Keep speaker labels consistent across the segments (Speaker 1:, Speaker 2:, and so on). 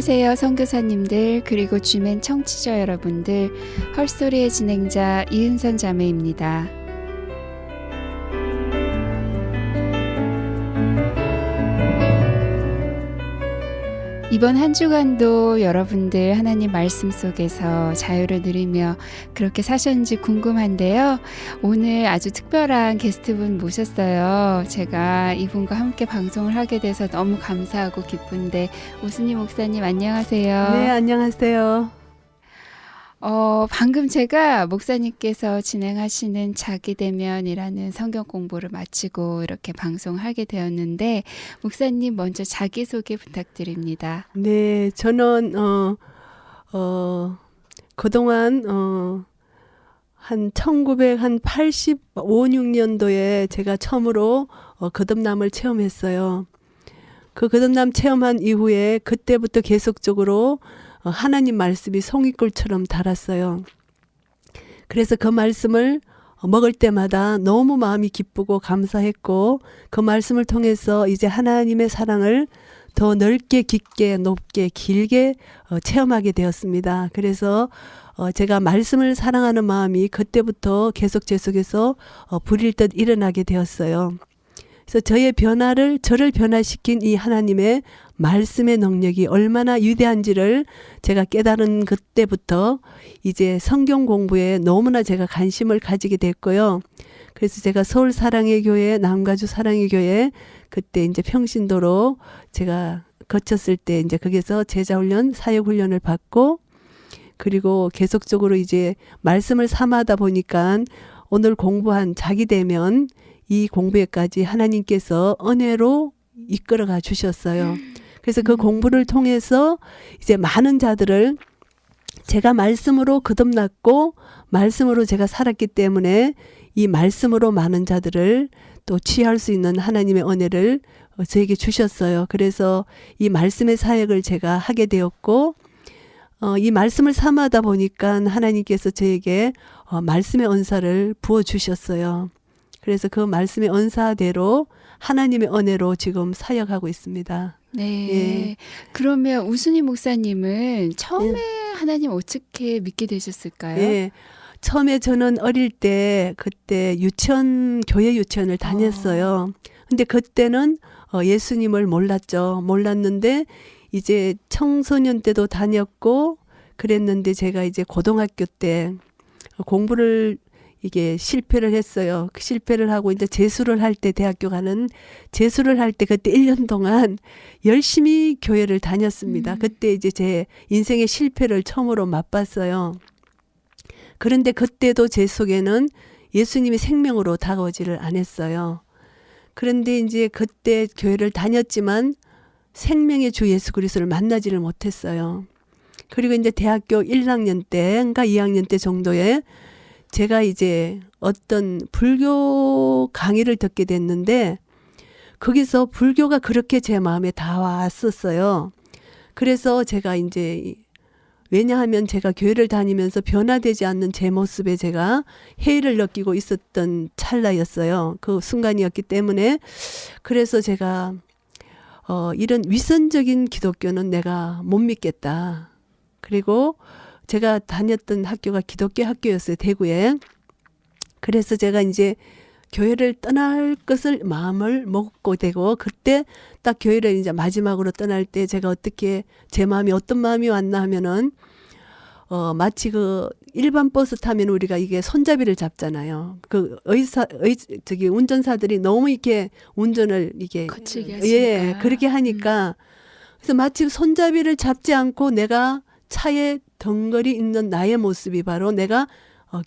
Speaker 1: 안녕하세요, 선교사님들 그리고 주맨 청취자 여러분들. 헐소리의 진행자 이은선 자매입니다. 이번 한 주간도 여러분들 하나님 말씀 속에서 자유를 누리며 그렇게 사셨는지 궁금한데요. 오늘 아주 특별한 게스트분 모셨어요. 제가 이분과 함께 방송을 하게 돼서 너무 감사하고 기쁜데, 오순희 목사님 안녕하세요.
Speaker 2: 네, 안녕하세요.
Speaker 1: 방금 제가 목사님께서 진행하시는 자기대면이라는 성경 공부를 마치고 이렇게 방송하게 되었는데, 목사님 먼저 자기소개 부탁드립니다.
Speaker 2: 네, 저는 그동안 한 1985, 6년도에 제가 처음으로 거듭남을 체험했어요. 그 거듭남 체험한 이후에 그때부터 계속적으로 하나님 말씀이 송이꿀처럼 달았어요. 그래서 그 말씀을 먹을 때마다 너무 마음이 기쁘고 감사했고, 그 말씀을 통해서 이제 하나님의 사랑을 더 넓게 깊게 높게 길게 체험하게 되었습니다. 그래서 제가 말씀을 사랑하는 마음이 그때부터 계속 제 속에서 불일 듯 일어나게 되었어요. 그래서 저를 변화시킨 이 하나님의 말씀의 능력이 얼마나 위대한지를 제가 깨달은 그때부터 이제 성경 공부에 너무나 제가 관심을 가지게 됐고요. 그래서 제가 서울 사랑의 교회, 남가주 사랑의 교회, 그때 이제 평신도로 제가 거쳤을 때 이제 거기서 제자훈련, 사역훈련을 받고, 그리고 계속적으로 이제 말씀을 삼아다 보니까 오늘 공부한 자기대면 이 공부에까지 하나님께서 은혜로 이끌어가 주셨어요. 그래서 그 공부를 통해서 이제 많은 자들을 제가 말씀으로 거듭났고 말씀으로 제가 살았기 때문에 이 말씀으로 많은 자들을 또 취할 수 있는 하나님의 은혜를 저에게 주셨어요. 그래서 이 말씀의 사역을 제가 하게 되었고, 이 말씀을 삼아다 보니까 하나님께서 저에게 말씀의 은사를 부어주셨어요. 그래서 그 말씀의 은사대로 하나님의 은혜로 지금 사역하고 있습니다.
Speaker 1: 네.
Speaker 2: 예.
Speaker 1: 그러면 우순희 목사님은 처음에 하나님 어떻게 믿게 되셨을까요?
Speaker 2: 예. 처음에 저는 어릴 때 그때 교회 유치원을 다녔어요. 근데 그때는 예수님을 몰랐는데 이제 청소년 때도 다녔고 그랬는데, 제가 이제 고등학교 때 공부를 이게 실패를 했어요. 그 실패를 하고 이제 재수를 할 때 재수를 할 때 그때 1년 동안 열심히 교회를 다녔습니다. 그때 이제 제 인생의 실패를 처음으로 맛봤어요. 그런데 그때도 제 속에는 예수님이 생명으로 다가오지를 않았어요. 그런데 이제 그때 교회를 다녔지만 생명의 주 예수 그리스도를 만나지를 못했어요. 그리고 이제 대학교 1학년 때인가 2학년 때 정도에 제가 이제 어떤 불교 강의를 듣게 됐는데, 거기서 불교가 그렇게 제 마음에 닿았었어요. 그래서 제가 이제, 왜냐하면 제가 교회를 다니면서 변화되지 않는 제 모습에 제가 해이를 느끼고 있었던 찰나였어요. 그 순간이었기 때문에. 그래서 제가 이런 위선적인 기독교는 내가 못 믿겠다. 그리고 제가 다녔던 학교가 기독교 학교였어요, 대구에. 그래서 제가 이제 교회를 떠날 것을 마음을 먹고 되고, 그때 딱 교회를 이제 마지막으로 떠날 때 제가 어떻게, 제 마음이 어떤 마음이 왔나 하면은, 마치 그 일반 버스 타면 우리가 이게 손잡이를 잡잖아요. 그 운전사들이 너무 이렇게 운전을 이게
Speaker 1: 거칠게
Speaker 2: 예,
Speaker 1: 하시니까.
Speaker 2: 그렇게 하니까, 그래서 마치 손잡이를 잡지 않고 내가 차에 덩거리 있는 나의 모습이 바로 내가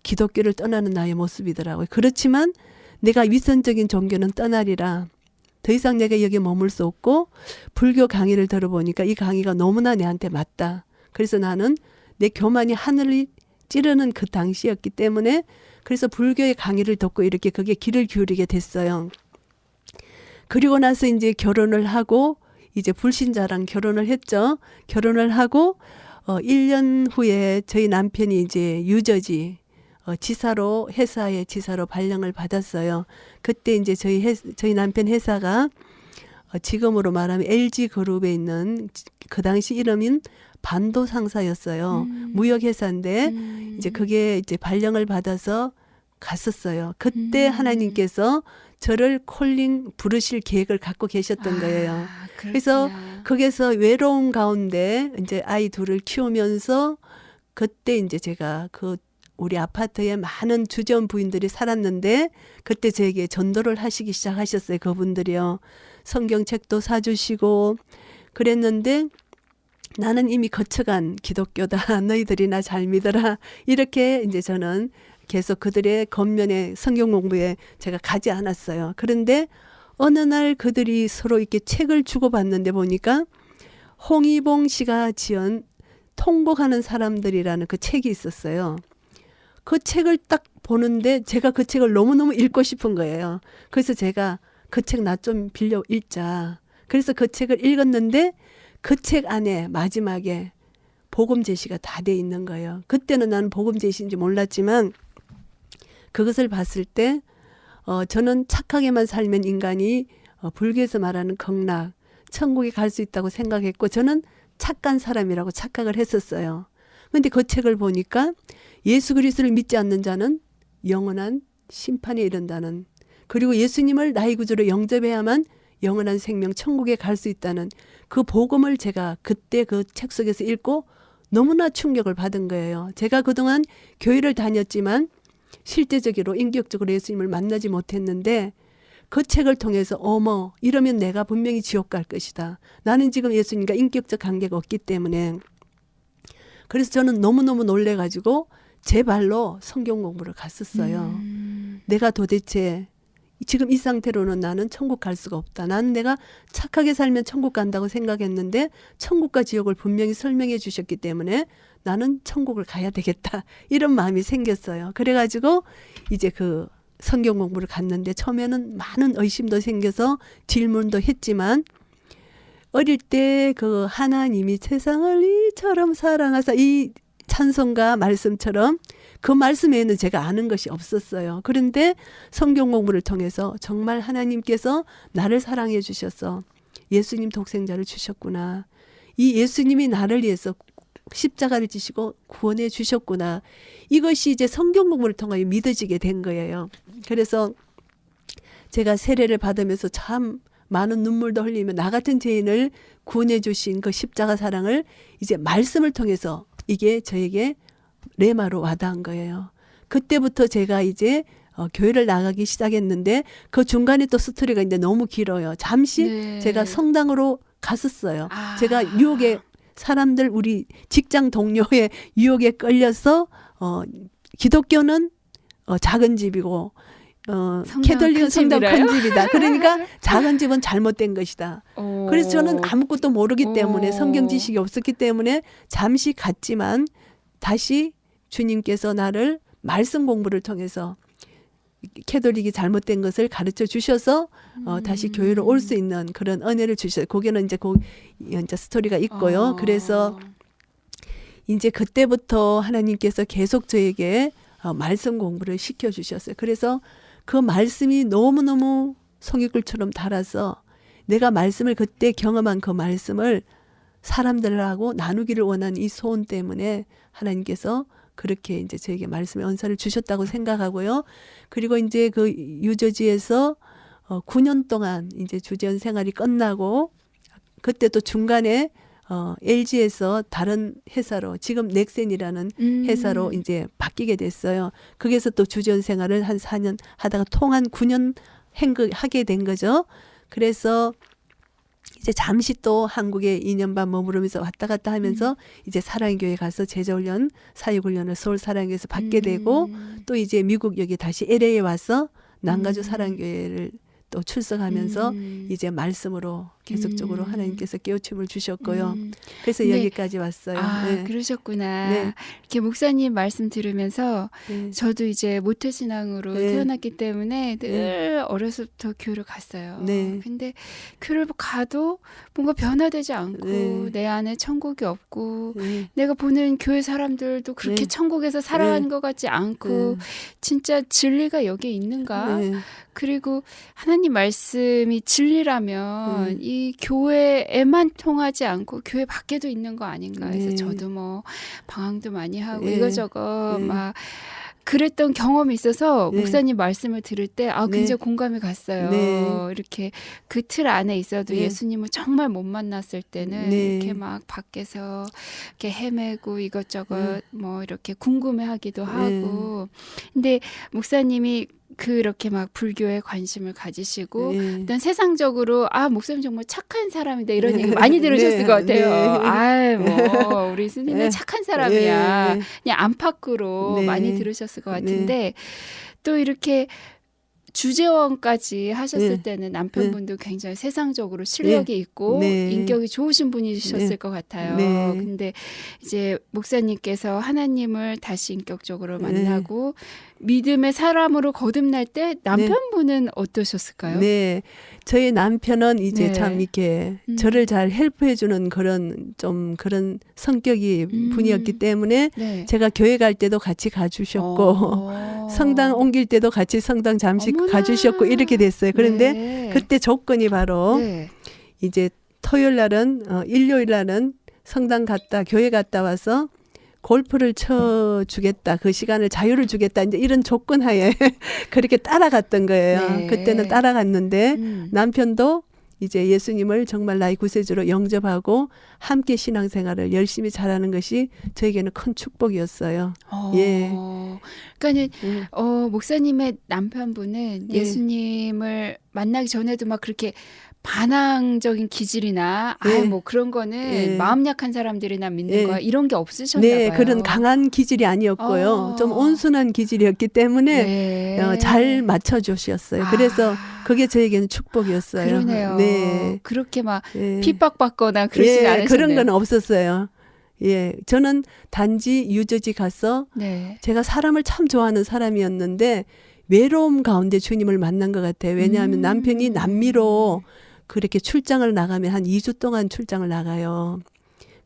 Speaker 2: 기독교를 떠나는 나의 모습이더라고요. 그렇지만 내가 위선적인 종교는 떠나리라. 더 이상 내가 여기 머물 수 없고, 불교 강의를 들어보니까 이 강의가 너무나 내한테 맞다. 그래서 나는 내 교만이 하늘을 찌르는 그 당시였기 때문에, 그래서 불교의 강의를 듣고 이렇게 그게 귀를 기울이게 됐어요. 그리고 나서 이제 결혼을 하고 이제 불신자랑 결혼을 했죠. 결혼을 하고 1년 후에 저희 남편이 이제 유저지 지사로, 회사의 지사로 발령을 받았어요. 그때 이제 저희 남편 회사가 지금으로 말하면 LG 그룹에 있는 그 당시 이름인 반도 상사였어요. 무역회사인데 이제 그게 이제 발령을 받아서 갔었어요. 그때 하나님께서 저를 콜링 부르실 계획을 갖고 계셨던 거예요. 그래서 거기서 외로움 가운데 이제 아이 둘을 키우면서 그때 이제 제가 그 우리 아파트에 많은 주전 부인들이 살았는데 그때 저에게 전도를 하시기 시작하셨어요. 그분들이요. 성경책도 사주시고 그랬는데 나는 이미 거쳐간 기독교다. 너희들이나 잘 믿어라. 이렇게 이제 저는 계속 그들의 겉면에 성경 공부에 제가 가지 않았어요. 그런데 어느 날 그들이 서로 이렇게 책을 주고받는데 보니까 홍희봉 씨가 지은 통곡하는 사람들이라는 그 책이 있었어요. 그 책을 딱 보는데 제가 그 책을 너무너무 읽고 싶은 거예요. 그래서 제가 그 책 나 좀 빌려 읽자. 그래서 그 책을 읽었는데 그 책 안에 마지막에 복음 제시가 다 돼 있는 거예요. 그때는 나는 복음 제시인지 몰랐지만 그것을 봤을 때 저는 착하게만 살면 인간이 불교에서 말하는 극락, 천국에 갈 수 있다고 생각했고 저는 착한 사람이라고 착각을 했었어요. 그런데 그 책을 보니까 예수 그리스도를 믿지 않는 자는 영원한 심판에 이른다는, 그리고 예수님을 나의 구주로 영접해야만 영원한 생명 천국에 갈 수 있다는 그 복음을 제가 그때 그 책 속에서 읽고 너무나 충격을 받은 거예요. 제가 그동안 교회를 다녔지만 실제적으로 인격적으로 예수님을 만나지 못했는데 그 책을 통해서 어머 이러면 내가 분명히 지옥 갈 것이다. 나는 지금 예수님과 인격적 관계가 없기 때문에. 그래서 저는 너무너무 놀래가지고 제 발로 성경 공부를 갔었어요. 내가 도대체 지금 이 상태로는 나는 천국 갈 수가 없다. 나는 내가 착하게 살면 천국 간다고 생각했는데 천국과 지옥을 분명히 설명해 주셨기 때문에 나는 천국을 가야 되겠다. 이런 마음이 생겼어요. 그래가지고 이제 그 성경 공부를 갔는데 처음에는 많은 의심도 생겨서 질문도 했지만 어릴 때 그 하나님이 세상을 이처럼 사랑하사 이 찬송가 말씀처럼 그 말씀에는 제가 아는 것이 없었어요. 그런데 성경 공부를 통해서 정말 하나님께서 나를 사랑해 주셔서 예수님 독생자를 주셨구나. 이 예수님이 나를 위해서 십자가를 지시고 구원해 주셨구나. 이것이 이제 성경 공부를 통하여 믿어지게 된 거예요. 그래서 제가 세례를 받으면서 참 많은 눈물도 흘리며 나 같은 죄인을 구원해 주신 그 십자가 사랑을 이제 말씀을 통해서 이게 저에게 레마로 와닿은 거예요. 그때부터 제가 이제 교회를 나가기 시작했는데 그 중간에 또 스토리가 이제 너무 길어요. 잠시 제가 성당으로 갔었어요. 제가 유혹에 사람들 우리 직장 동료의 유혹에 끌려서 기독교는 작은 집이고 캐톨릭은 성당 큰 집이다. 그러니까 작은 집은 잘못된 것이다. 그래서 저는 아무것도 모르기 때문에 성경 지식이 없었기 때문에 잠시 갔지만 다시 주님께서 나를 말씀 공부를 통해서 캐톨릭이 잘못된 것을 가르쳐 주셔서 다시 교회로 올 수 있는 그런 은혜를 주셨어요. 거기는 이제 이제 스토리가 있고요. 그래서 이제 그때부터 하나님께서 계속 저에게 말씀 공부를 시켜주셨어요. 그래서 그 말씀이 너무너무 성의글처럼 달아서 내가 말씀을 그때 경험한 그 말씀을 사람들하고 나누기를 원하는 이 소원 때문에 하나님께서 그렇게 이제 저에게 말씀의 은사를 주셨다고 생각하고요. 그리고 이제 그 유저지에서 9년 동안 이제 주재원 생활이 끝나고 그때 또 중간에 LG에서 다른 회사로 지금 넥센이라는 회사로 이제 바뀌게 됐어요. 거기서 또 주재원 생활을 한 4년 하다가 통한 9년 하게 된 거죠. 그래서 이제 잠시 또 한국에 2년 반 머무르면서 왔다 갔다 하면서 이제 사랑의 교회 가서 제자훈련, 사역훈련을 서울 사랑의 교회에서 받게 되고 또 이제 미국 여기 다시 LA에 와서 남가주 사랑의 교회를 또 출석하면서 이제 말씀으로 계속적으로 하나님께서 깨우침을 주셨고요. 그래서
Speaker 1: 네.
Speaker 2: 여기까지 왔어요. 네.
Speaker 1: 그러셨구나.
Speaker 2: 네.
Speaker 1: 이렇게 목사님 말씀 들으면서
Speaker 2: 네.
Speaker 1: 저도 이제 모태신앙으로
Speaker 2: 네.
Speaker 1: 태어났기 때문에 늘 어려서부터 교회를 갔어요.
Speaker 2: 네.
Speaker 1: 근데 교회를 가도 뭔가 변화되지 않고
Speaker 2: 네.
Speaker 1: 내 안에 천국이 없고
Speaker 2: 네.
Speaker 1: 내가 보는 교회 사람들도 그렇게
Speaker 2: 네.
Speaker 1: 천국에서 살아가는 것 같지 않고 진짜 진리가 여기에 있는가?
Speaker 2: 네.
Speaker 1: 그리고 하나님 말씀이 진리라면 이 교회에만 통하지 않고 교회 밖에도 있는 거 아닌가 해서
Speaker 2: 네.
Speaker 1: 저도 뭐 방황도 많이 하고
Speaker 2: 네.
Speaker 1: 이거저거
Speaker 2: 네.
Speaker 1: 막 그랬던 경험이 있어서
Speaker 2: 네.
Speaker 1: 목사님 말씀을 들을 때
Speaker 2: 네.
Speaker 1: 굉장히 공감이 갔어요.
Speaker 2: 네.
Speaker 1: 이렇게 그 틀 안에 있어도
Speaker 2: 네.
Speaker 1: 예수님을 정말 못 만났을 때는
Speaker 2: 네.
Speaker 1: 이렇게 막 밖에서 이렇게 헤매고 이것저것
Speaker 2: 네.
Speaker 1: 뭐 이렇게 궁금해하기도 하고 근데 목사님이 그렇게 막 불교에 관심을 가지시고
Speaker 2: 네.
Speaker 1: 일단 세상적으로 목사님 정말 착한 사람이다 이런 얘기 많이 들으셨을 것 같아요. 뭐 우리 스님은
Speaker 2: 네.
Speaker 1: 착한 사람이야.
Speaker 2: 네.
Speaker 1: 그냥 안팎으로
Speaker 2: 네.
Speaker 1: 많이 들으셨을 것 같은데 또 이렇게 주재원까지 하셨을
Speaker 2: 네.
Speaker 1: 때는 남편분도 굉장히 세상적으로 실력이 있고
Speaker 2: 네.
Speaker 1: 인격이 좋으신 분이셨을
Speaker 2: 네.
Speaker 1: 것 같아요.
Speaker 2: 네.
Speaker 1: 근데 이제 목사님께서 하나님을 다시 인격적으로
Speaker 2: 네.
Speaker 1: 만나고 믿음의 사람으로 거듭날 때 남편분은 어떠셨을까요?
Speaker 2: 네. 저희 남편은 이제
Speaker 1: 네.
Speaker 2: 참 이렇게 저를 잘 헬프해주는 그런 성격이 분이었기 때문에
Speaker 1: 네.
Speaker 2: 제가 교회 갈 때도 같이 가주셨고 성당 옮길 때도 같이 성당 잠시
Speaker 1: 어머나.
Speaker 2: 가주셨고 이렇게 됐어요. 그런데
Speaker 1: 네.
Speaker 2: 그때 조건이 바로
Speaker 1: 네.
Speaker 2: 이제 토요일 날은 일요일 날은 성당 갔다 교회 갔다 와서 골프를 쳐 주겠다. 그 시간을 자유를 주겠다. 이제 이런 조건 하에 그렇게 따라갔던 거예요.
Speaker 1: 네.
Speaker 2: 그때는 따라갔는데 남편도 이제 예수님을 정말 나의 구세주로 영접하고 함께 신앙생활을 열심히 잘하는 것이 저에게는 큰 축복이었어요. 예.
Speaker 1: 그러니까는 목사님의 남편분은
Speaker 2: 예.
Speaker 1: 예수님을 만나기 전에도 막 그렇게 반항적인 기질이나
Speaker 2: 예.
Speaker 1: 뭐 그런 거는
Speaker 2: 예.
Speaker 1: 마음 약한 사람들이나 믿는
Speaker 2: 예.
Speaker 1: 거야 이런 게 없으셨나
Speaker 2: 네,
Speaker 1: 봐요.
Speaker 2: 그런 강한 기질이 아니었고요. 좀 온순한 기질이었기 때문에
Speaker 1: 네.
Speaker 2: 잘 맞춰주셨어요. 그래서 그게 저에게는 축복이었어요.
Speaker 1: 그러네요.
Speaker 2: 네.
Speaker 1: 그렇게 막
Speaker 2: 예.
Speaker 1: 핍박받거나 그러진
Speaker 2: 예,
Speaker 1: 않으셨네요.
Speaker 2: 그런 건 없었어요. 예, 저는 단지 유저지 가서
Speaker 1: 네.
Speaker 2: 제가 사람을 참 좋아하는 사람이었는데 외로움 가운데 주님을 만난 것 같아요. 왜냐하면 남편이 남미로 그렇게 출장을 나가면 한 2주 동안 출장을 나가요.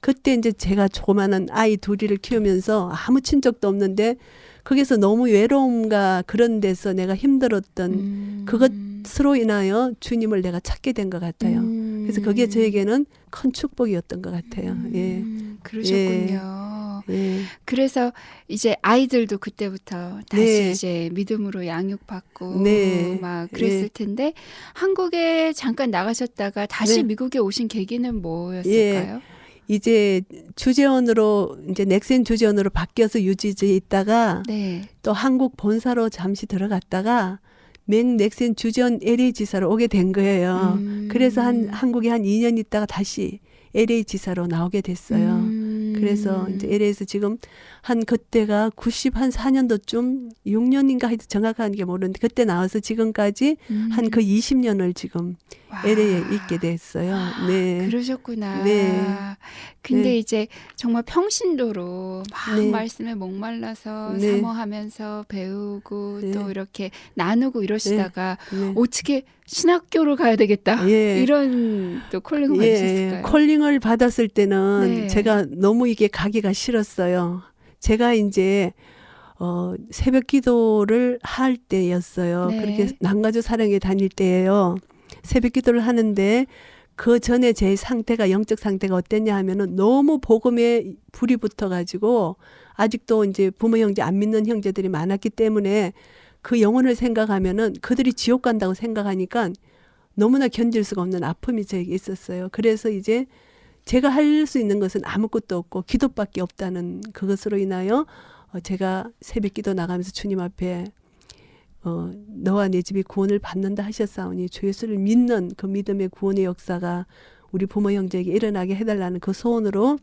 Speaker 2: 그때 이제 제가 조그마한 아이 둘이를 키우면서 아무 친척도 없는데 거기서 너무 외로움과 그런 데서 내가 힘들었던 그것으로 인하여 주님을 내가 찾게 된 것 같아요. 그래서 그게 저에게는 큰 축복이었던 것 같아요. 예.
Speaker 1: 그러셨군요.
Speaker 2: 예.
Speaker 1: 그래서 이제 아이들도 그때부터 다시
Speaker 2: 네.
Speaker 1: 이제 믿음으로 양육받고
Speaker 2: 네.
Speaker 1: 막 그랬을
Speaker 2: 예.
Speaker 1: 텐데 한국에 잠깐 나가셨다가 다시
Speaker 2: 네.
Speaker 1: 미국에 오신 계기는 뭐였을까요?
Speaker 2: 이제 주재원으로 이제 넥센 주재원으로 바뀌어서 유지지에 있다가
Speaker 1: 네.
Speaker 2: 또 한국 본사로 잠시 들어갔다가 넥센 주재원 LA 지사로 오게 된 거예요. 그래서 한국에 한 2년 있다가 다시 LA 지사로 나오게 됐어요. 그래서 이제 LA에서 지금 한 그때가 94년도쯤 6년인가 하여튼 정확한 게 모르는데 그때 나와서 지금까지 한 그 20년을 지금
Speaker 1: 와.
Speaker 2: LA에 있게 됐어요. 네.
Speaker 1: 그러셨구나.
Speaker 2: 네.
Speaker 1: 근데
Speaker 2: 네.
Speaker 1: 이제 정말 평신도로 막
Speaker 2: 네.
Speaker 1: 말씀에 목말라서
Speaker 2: 네.
Speaker 1: 사모하면서 배우고
Speaker 2: 네.
Speaker 1: 또 이렇게 나누고 이러시다가
Speaker 2: 네.
Speaker 1: 어떻게 신학교를 가야 되겠다.
Speaker 2: 예.
Speaker 1: 이런 또 콜링을 받으셨을까요?
Speaker 2: 콜링을 받았을 때는
Speaker 1: 네.
Speaker 2: 제가 너무 이게 가기가 싫었어요. 제가 이제 새벽 기도를 할 때였어요.
Speaker 1: 네.
Speaker 2: 그렇게 남가주 사령에 다닐 때예요. 새벽 기도를 하는데 그 전에 제 상태가 영적 상태가 어땠냐 하면은 너무 복음에 불이 붙어가지고 아직도 이제 부모 형제 안 믿는 형제들이 많았기 때문에 그 영혼을 생각하면은 그들이 지옥 간다고 생각하니까 너무나 견딜 수가 없는 아픔이 저에게 있었어요. 그래서 이제 제가 할 수 있는 것은 아무것도 없고 기도밖에 없다는 그것으로 인하여 제가 새벽 기도 나가면서 주님 앞에 너와 내 집이 구원을 받는다 하셨사오니 주 예수를 믿는 그 믿음의 구원의 역사가 우리 부모 형제에게 일어나게 해달라는 그 소원으로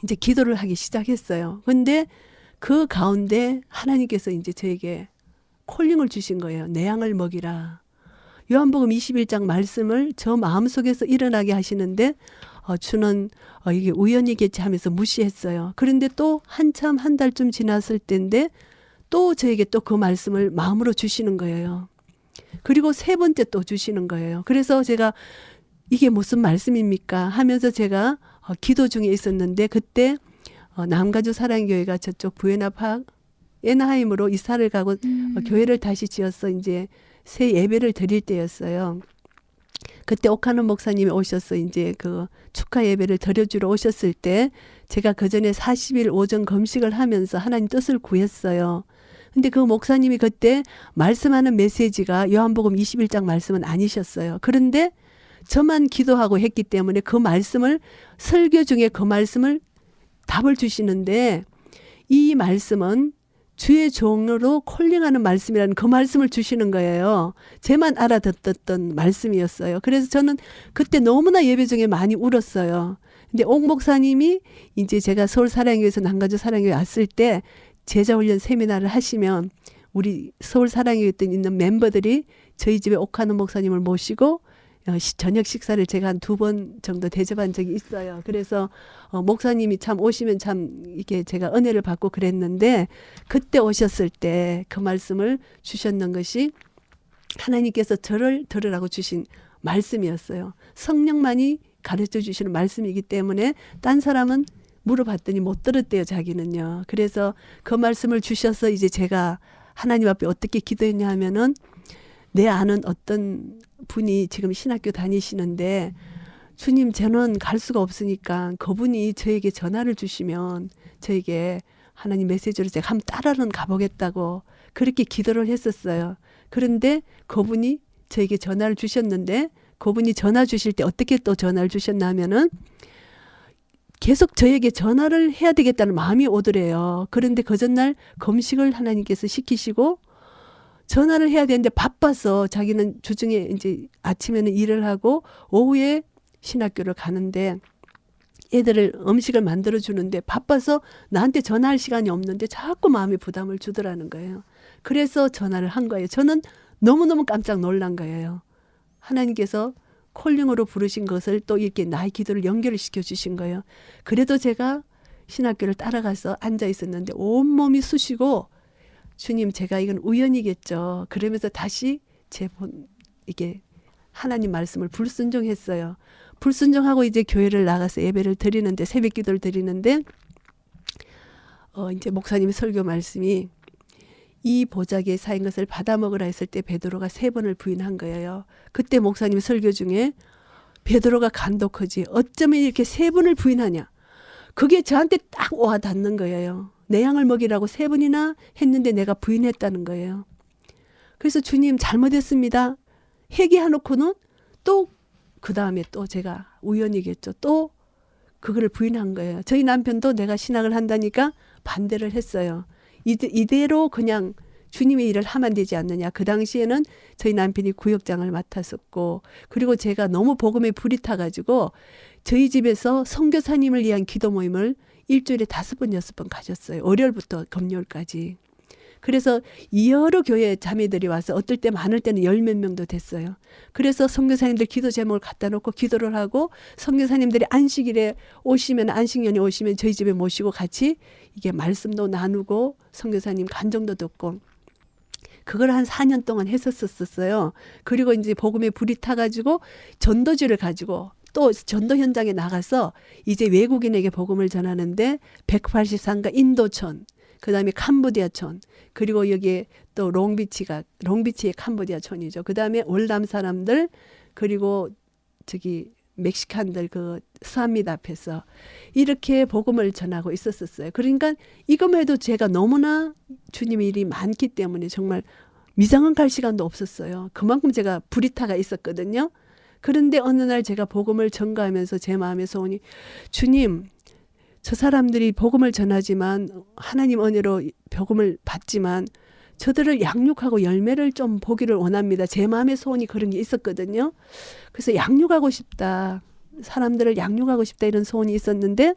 Speaker 2: 이제 기도를 하기 시작했어요. 근데 그 가운데 하나님께서 이제 저에게 콜링을 주신 거예요. 내 양을 먹이라. 요한복음 21장 말씀을 저 마음속에서 일어나게 하시는데 주는 이게 우연이겠지 하면서 무시했어요. 그런데 또 한참 한 달쯤 지났을 때인데 또 저에게 또 그 말씀을 마음으로 주시는 거예요. 그리고 세 번째 또 주시는 거예요. 그래서 제가 이게 무슨 말씀입니까 하면서 제가 기도 중에 있었는데 그때 남가주 사랑교회가 저쪽 부에나파 에나하임으로 이사를 가고 교회를 다시 지어서 이제 새 예배를 드릴 때였어요. 그때 오카노 목사님이 오셔서 이제 그 축하 예배를 드려주러 오셨을 때 제가 그 전에 40일 오전 금식을 하면서 하나님 뜻을 구했어요. 근데 그 목사님이 그때 말씀하는 메시지가 요한복음 21장 말씀은 아니셨어요. 그런데 저만 기도하고 했기 때문에 그 말씀을 설교 중에 그 말씀을 답을 주시는데 이 말씀은 주의 종으로 콜링하는 말씀이라는 그 말씀을 주시는 거예요. 제만 알아듣던 말씀이었어요. 그래서 저는 그때 너무나 예배 중에 많이 울었어요. 근데 옥 목사님이 이제 제가 서울 사랑교회에서 남가주 사랑교회 왔을 때 제자훈련 세미나를 하시면 우리 서울 사랑교회에 있는 멤버들이 저희 집에 옥하는 목사님을 모시고 저녁 식사를 제가 한 2번 정도 대접한 적이 있어요. 그래서 목사님이 참 오시면 참 이게 제가 은혜를 받고 그랬는데 그때 오셨을 때 그 말씀을 주셨는 것이 하나님께서 저를 들으라고 주신 말씀이었어요. 성령만이 가르쳐 주시는 말씀이기 때문에 딴 사람은 물어봤더니 못 들었대요, 자기는요. 그래서 그 말씀을 주셔서 이제 제가 하나님 앞에 어떻게 기도했냐 하면은 내 아는 어떤 분이 지금 신학교 다니시는데 주님 저는 갈 수가 없으니까 그분이 저에게 전화를 주시면 저에게 하나님 메시지로 제가 한번 따라는 가보겠다고 그렇게 기도를 했었어요. 그런데 그분이 저에게 전화를 주셨는데 그분이 전화 주실 때 어떻게 또 전화를 주셨나 하면은 계속 저에게 전화를 해야 되겠다는 마음이 오더래요. 그런데 그 전날 금식을 하나님께서 시키시고 전화를 해야 되는데 바빠서 자기는 주중에 이제 아침에는 일을 하고 오후에 신학교를 가는데 애들을 음식을 만들어 주는데 바빠서 나한테 전화할 시간이 없는데 자꾸 마음에 부담을 주더라는 거예요. 그래서 전화를 한 거예요. 저는 너무너무 깜짝 놀란 거예요. 하나님께서 콜링으로 부르신 것을 또 이렇게 나의 기도를 연결시켜 주신 거예요. 그래도 제가 신학교를 따라가서 앉아 있었는데 온몸이 쑤시고 주님 제가 이건 우연이겠죠. 그러면서 다시 이게 하나님 말씀을 불순종했어요. 불순종하고 이제 교회를 나가서 예배를 드리는데 새벽 기도를 드리는데 이제 목사님의 설교 말씀이 이 보자기에 쌓인 것을 받아 먹으라 했을 때 베드로가 3번을 부인한 거예요. 그때 목사님 설교 중에 베드로가 간독하지 어쩌면 이렇게 3번을 부인하냐. 그게 저한테 딱 와 닿는 거예요. 내 양을 먹이라고 3번이나 했는데 내가 부인했다는 거예요. 그래서 주님 잘못했습니다. 회개해놓고는 또 그 다음에 또 제가 우연이겠죠. 또 그거를 부인한 거예요. 저희 남편도 내가 신학을 한다니까 반대를 했어요. 이대로 그냥 주님의 일을 하면 되지 않느냐. 그 당시에는 저희 남편이 구역장을 맡았었고 그리고 제가 너무 복음에 불이 타가지고 저희 집에서 선교사님을 위한 기도 모임을 일주일에 5번, 6번 가졌어요. 월요일부터 금요일까지. 그래서 여러 교회 자매들이 와서 어떨 때 많을 때는 10몇 명도 됐어요. 그래서 선교사님들 기도 제목을 갖다 놓고 기도를 하고 선교사님들이 안식일에 오시면 안식년에 오시면 저희 집에 모시고 같이 이게 말씀도 나누고 선교사님 간정도 듣고 그걸 한 4년 동안 했었었어요. 그리고 이제 복음에 불이 타가지고 전도지를 가지고 또 전도 현장에 나가서 이제 외국인에게 복음을 전하는데 183가 인도촌, 그 다음에 캄보디아촌, 그리고 여기에 또 롱비치의 캄보디아촌이죠. 그 다음에 월남 사람들, 그리고 저기 멕시칸들 그 수암밋 앞에서 이렇게 복음을 전하고 있었어요. 그러니까 이것만 해도 제가 너무나 주님의 일이 많기 때문에 정말 미장원 갈 시간도 없었어요. 그만큼 제가 불이타가 있었거든요. 그런데 어느 날 제가 복음을 전가하면서 제 마음의 소원이 주님 저 사람들이 복음을 전하지만 하나님 은혜로 복음을 받지만 저들을 양육하고 열매를 좀 보기를 원합니다. 제 마음의 소원이 그런 게 있었거든요. 그래서 양육하고 싶다. 사람들을 양육하고 싶다 이런 소원이 있었는데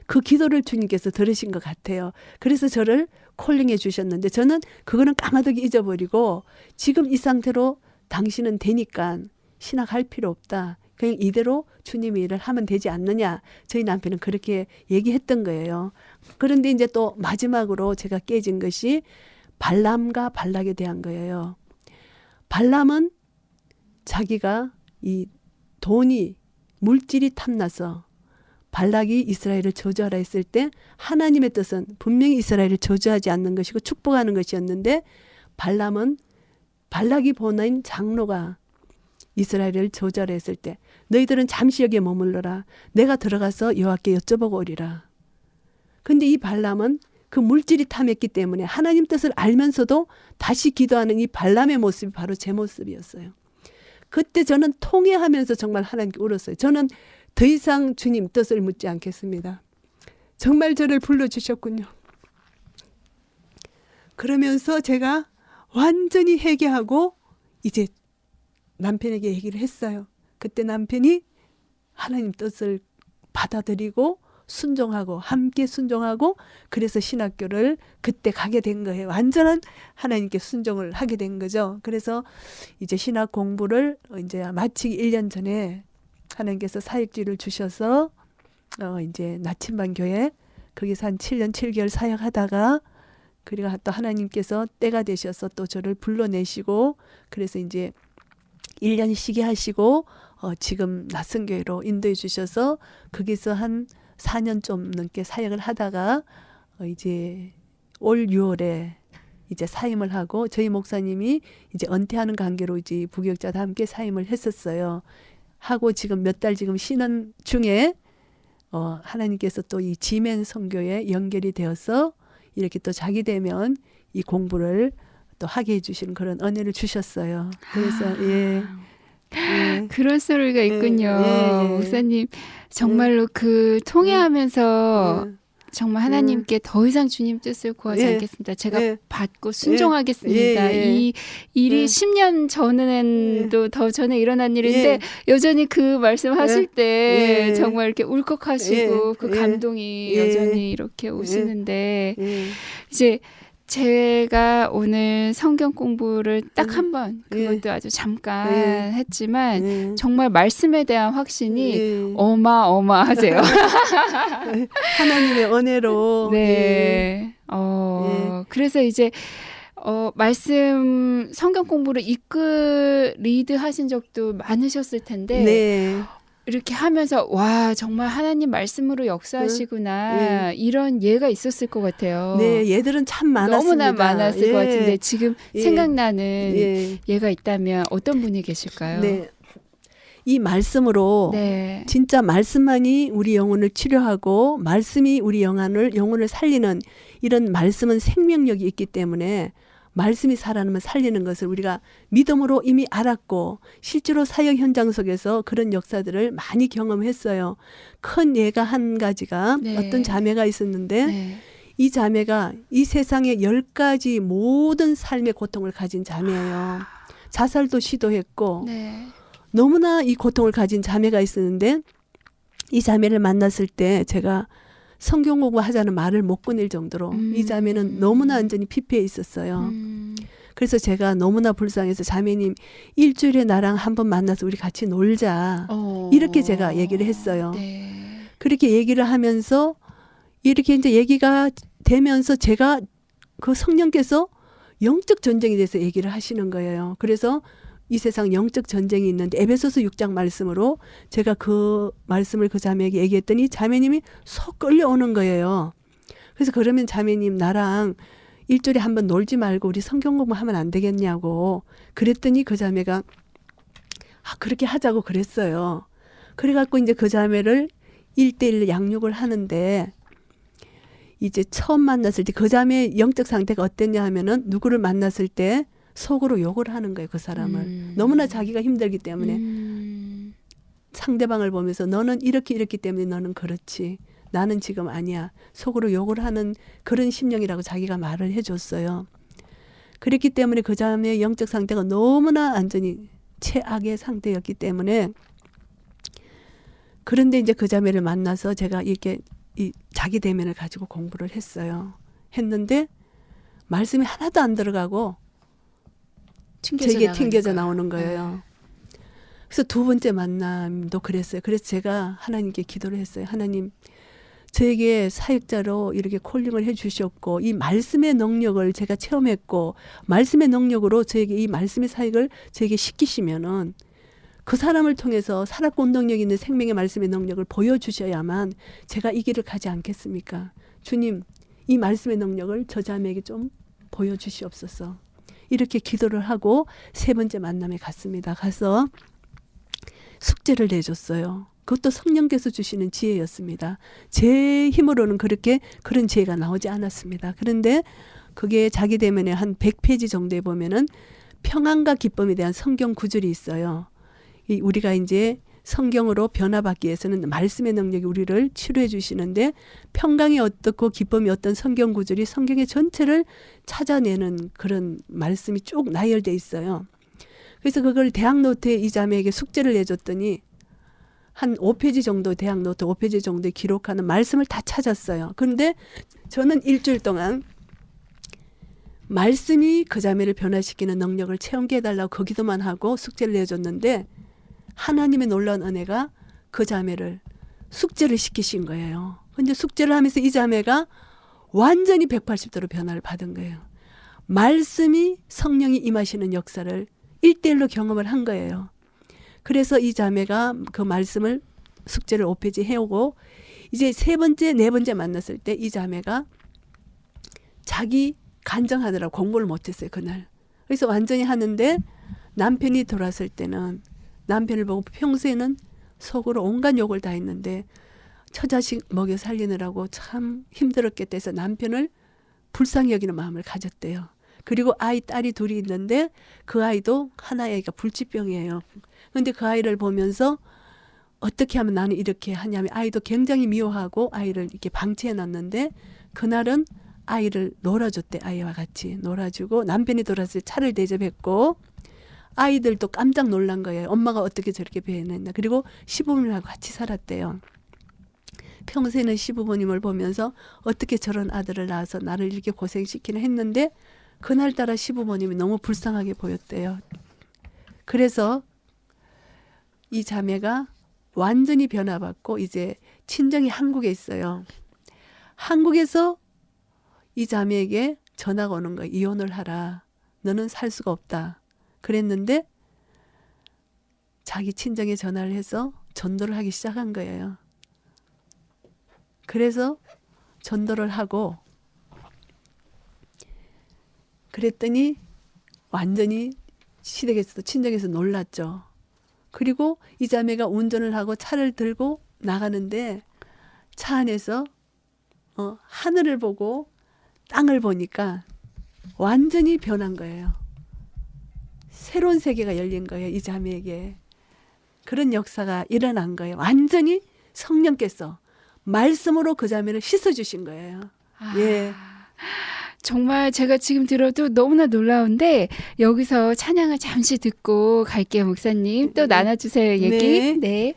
Speaker 2: 그 기도를 주님께서 들으신 것 같아요. 그래서 저를 콜링해 주셨는데 저는 그거는 까마득히 잊어버리고 지금 이 상태로 당신은 되니까 신학할 필요 없다. 그냥 이대로 주님의 일을 하면 되지 않느냐. 저희 남편은 그렇게 얘기했던 거예요. 그런데 이제 또 마지막으로 제가 깨진 것이 발람과 발락에 대한 거예요. 발람은 자기가 이 돈이 물질이 탐나서 발락이 이스라엘을 저주하라 했을 때 하나님의 뜻은 분명히 이스라엘을 저주하지 않는 것이고 축복하는 것이었는데 발람은 발락이 보낸 장로가 이스라엘을 저주하라 했을 때 너희들은 잠시 여기에 머물러라. 내가 들어가서 여호와께 여쭤보고 오리라. 근데 이 발람은 그 물질이 탐했기 때문에 하나님 뜻을 알면서도 다시 기도하는 이 발람의 모습이 바로 제 모습이었어요. 그때 저는 통회하면서 정말 하나님께 울었어요. 저는 더 이상 주님 뜻을 묻지 않겠습니다. 정말 저를 불러주셨군요. 그러면서 제가 완전히 회개하고 이제 남편에게 얘기를 했어요. 그때 남편이 하나님 뜻을 받아들이고 순종하고 함께 순종하고 그래서 신학교를 그때 가게 된 거예요. 완전한 하나님께 순종을 하게 된 거죠. 그래서 이제 신학 공부를 이제 마치기 1년 전에 하나님께서 사역지를 주셔서 이제 나침반 교회 거기서 한 7년 7개월 사역하다가 그리고 또 하나님께서 때가 되셔서 또 저를 불러내시고 그래서 이제 1년 쉬게 하시고 지금 낯선 교회로 인도해 주셔서 거기서 한 4년 좀 넘게 사역을 하다가 이제 올 6월에 이제 사임을 하고 저희 목사님이 이제 은퇴하는 관계로 이제 부교육자도 함께 사임을 했었어요. 하고 지금 몇 달 지금 쉬는 중에 하나님께서 또 이 지멘 선교에 연결이 되어서 이렇게 또 자기 되면 이 공부를 또 하게 해주시는 그런 은혜를 주셨어요. 그래서 예.
Speaker 1: 그런 소리가 있군요.
Speaker 2: 예.
Speaker 1: 목사님 정말로 그 통회하면서 정말 하나님께 더 이상 주님 뜻을 구하지 않겠습니다. 제가 받고 순종하겠습니다. 이 일이 10년 전에도 더 전에 일어난 일인데 여전히 그 말씀하실 때 정말 이렇게 울컥하시고 그 감동이 여전히 이렇게 오시는데 이제 제가 오늘 성경 공부를 딱 한 번 그것도 아주 잠깐 했지만 정말 말씀에 대한 확신이 어마어마하세요.
Speaker 2: 하나님의 은혜로.
Speaker 1: 네. 그래서 이제 말씀 성경 공부를 리드 하신 적도 많으셨을 텐데
Speaker 2: 네.
Speaker 1: 이렇게 하면서 와 정말 하나님 말씀으로 역사하시구나 이런 예가 있었을 것 같아요.
Speaker 2: 네, 예들은 참 많았습니다.
Speaker 1: 너무나 많았을 것 같은데 지금 생각나는 예가 있다면 어떤 분이 계실까요?
Speaker 2: 네. 이 말씀으로 진짜 말씀만이 우리 영혼을 치료하고 말씀이 우리 영혼을 살리는 이런 말씀은 생명력이 있기 때문에 말씀이 살아나면 살리는 것을 우리가 믿음으로 이미 알았고 실제로 사역 현장 속에서 그런 역사들을 많이 경험했어요. 큰 예가 한 가지가 어떤 자매가 있었는데 이 자매가 이 세상에 10가지 모든 삶의 고통을 가진 자매예요. 자살도 시도했고 너무나 이 고통을 가진 자매가 있었는데 이 자매를 만났을 때 제가 성경 공부하자는 말을 못 꺼낼 정도로 이 자매는 너무나 완전히 피폐해 있었어요. 그래서 제가 너무나 불쌍해서 자매님 일주일에 나랑 한번 만나서 우리 같이 놀자. 이렇게 제가 얘기를 했어요. 그렇게 얘기를 하면서 이렇게 이제 얘기가 되면서 제가 그 성령께서 영적 전쟁에 대해서 얘기를 하시는 거예요. 그래서 이 세상 영적 전쟁이 있는데 에베소서 6장 말씀으로 제가 그 말씀을 그 자매에게 얘기했더니 자매님이 속 끌려오는 거예요. 그래서 그러면 자매님 나랑 일주일에 한번 놀지 말고 우리 성경 공부하면 안 되겠냐고 그랬더니 그 자매가 그렇게 하자고 그랬어요. 그래갖고 이제 그 자매를 1:1 양육을 하는데 이제 처음 만났을 때 그 자매의 영적 상태가 어땠냐 하면은 누구를 만났을 때 속으로 욕을 하는 거예요. 그 사람을. 너무나 자기가 힘들기 때문에 상대방을 보면서 너는 이렇게 이렇기 때문에 너는 그렇지. 나는 지금 아니야. 속으로 욕을 하는 그런 심령이라고 자기가 말을 해줬어요. 그랬기 때문에 그 자매의 영적 상태가 너무나 완전히 최악의 상태였기 때문에 그런데 이제 그 자매를 만나서 제가 이렇게 이 자기 대면을 가지고 공부를 했어요. 했는데 말씀이 하나도 안 들어가고
Speaker 1: 튕겨져
Speaker 2: 튕겨져
Speaker 1: 나가니까.
Speaker 2: 나오는 거예요. 그래서 두 번째 만남도 그랬어요. 그래서 제가 하나님께 기도를 했어요. 하나님, 저에게 사역자로 이렇게 콜링을 해주셨고 이 말씀의 능력을 제가 체험했고 말씀의 능력으로 저에게 이 말씀의 사역을 저에게 시키시면은 그 사람을 통해서 살았고 운동력 있는 생명의 말씀의 능력을 보여주셔야만 제가 이 길을 가지 않겠습니까? 주님, 이 말씀의 능력을 저 자매에게 좀 보여주시옵소서. 이렇게 기도를 하고 세 번째 만남에 갔습니다. 가서 숙제를 내줬어요. 그것도 성령께서 주시는 지혜였습니다. 제 힘으로는 그런 지혜가 나오지 않았습니다. 그런데 그게 자기 대면에 한 100페이지 정도에 보면은 평안과 기쁨에 대한 성경 구절이 있어요. 우리가 이제 성경으로 변화받기 위해서는 말씀의 능력이 우리를 치료해 주시는데 평강이 어떻고 기쁨이 어떤 성경 구절이 성경의 전체를 찾아내는 그런 말씀이 쭉 나열돼 있어요. 그래서 그걸 대학노트에 이 자매에게 숙제를 내줬더니 한 5페이지 정도 대학노트 5페이지 정도에 기록하는 말씀을 다 찾았어요. 그런데 저는 일주일 동안 말씀이 그 자매를 변화시키는 능력을 체험케 해달라고 거기도만 하고 숙제를 내줬는데 하나님의 놀라운 은혜가 그 자매를 숙제를 시키신 거예요. 근데 숙제를 하면서 이 자매가 완전히 180도로 변화를 받은 거예요. 말씀이 성령이 임하시는 역사를 1대1로 경험을 한 거예요. 그래서 이 자매가 그 말씀을 숙제를 5페이지 해오고 이제 세 번째, 네 번째 만났을 때 이 자매가 자기 간증하느라고 공부를 못했어요. 그날. 그래서 완전히 하는데 남편이 돌아왔을 때는 남편을 보고 평소에는 속으로 온갖 욕을 다 했는데 처자식 먹여 살리느라고 참 힘들었겠다 해서 남편을 불쌍히 여기는 마음을 가졌대요. 그리고 딸이 둘이 있는데 그 아이도 하나의 아이가 불치병이에요. 그런데 그 아이를 보면서 어떻게 하면 나는 이렇게 하냐면 아이도 굉장히 미워하고 아이를 이렇게 방치해 놨는데 그날은 아이를 놀아줬대. 아이와 같이 놀아주고 남편이 돌아서 차를 대접했고 아이들도 깜짝 놀란 거예요. 엄마가 어떻게 저렇게 배워냈나. 그리고 시부모님하고 같이 살았대요. 평소에는 시부모님을 보면서 어떻게 저런 아들을 낳아서 나를 이렇게 고생시키나 했는데 그날따라 시부모님이 너무 불쌍하게 보였대요. 그래서 이 자매가 완전히 변화받고 이제 친정이 한국에 있어요. 한국에서 이 자매에게 전화가 오는 거예요. 이혼을 하라. 너는 살 수가 없다. 그랬는데 자기 친정에 전화를 해서 전도를 하기 시작한 거예요. 그래서 전도를 하고 그랬더니 완전히 시댁에서도 친정에서 놀랐죠. 그리고 이 자매가 운전을 하고 차를 들고 나가는데 차 안에서 하늘을 보고 땅을 보니까 완전히 변한 거예요. 새로운 세계가 열린 거예요. 이 자매에게. 그런 역사가 일어난 거예요. 완전히 성령께서 말씀으로 그 자매를 씻어주신 거예요. 예.
Speaker 1: 정말 제가 지금 들어도 너무나 놀라운데 여기서 찬양을 잠시 듣고 갈게요. 목사님 또 나눠주세요. 얘기. 네.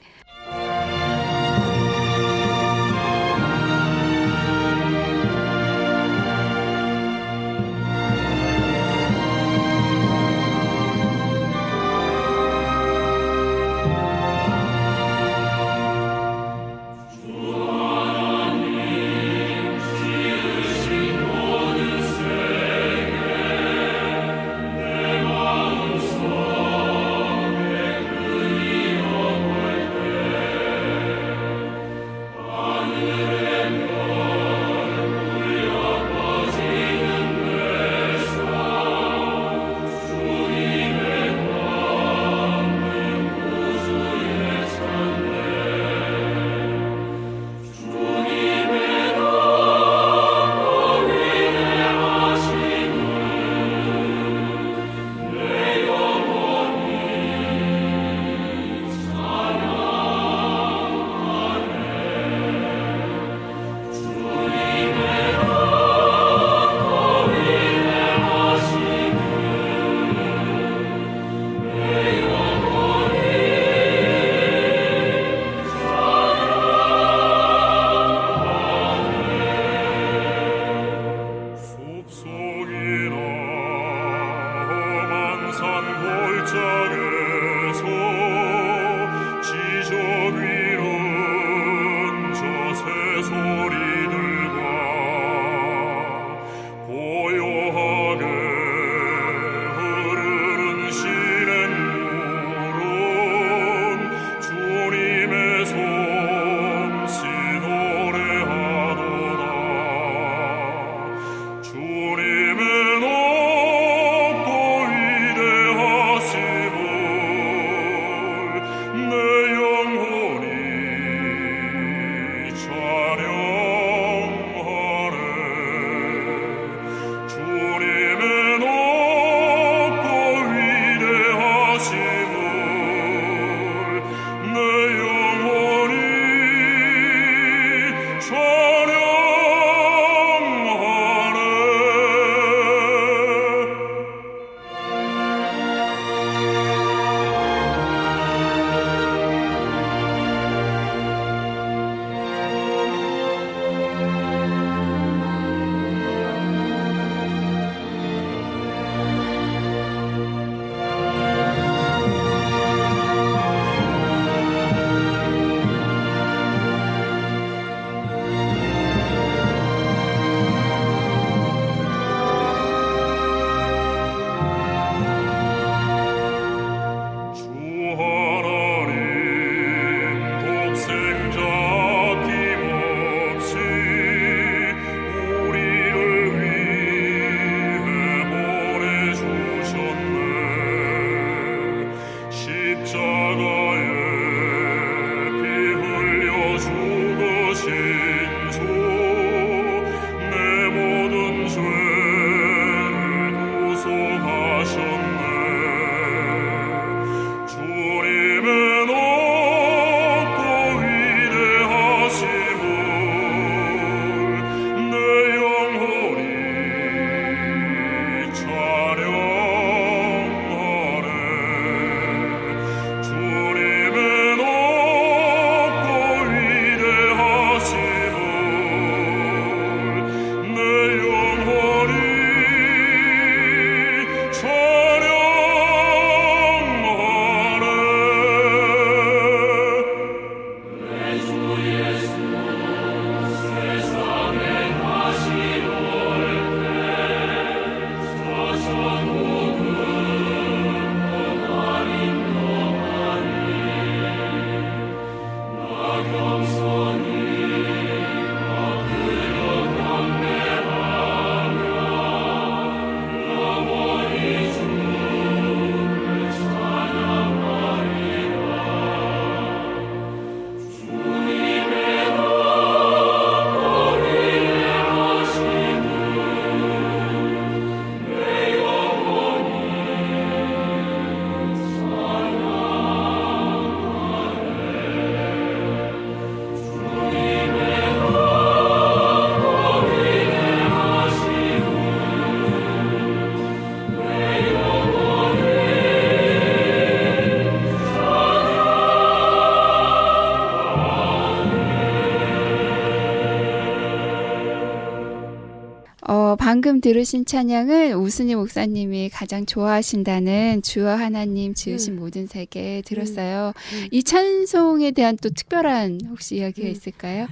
Speaker 1: 방금 들으신 찬양은 우순희 목사님이 가장 좋아하신다는 주와 하나님 지으신 모든 세계 들었어요. 이 찬송에 대한 또 특별한 혹시 이야기가 있을까요?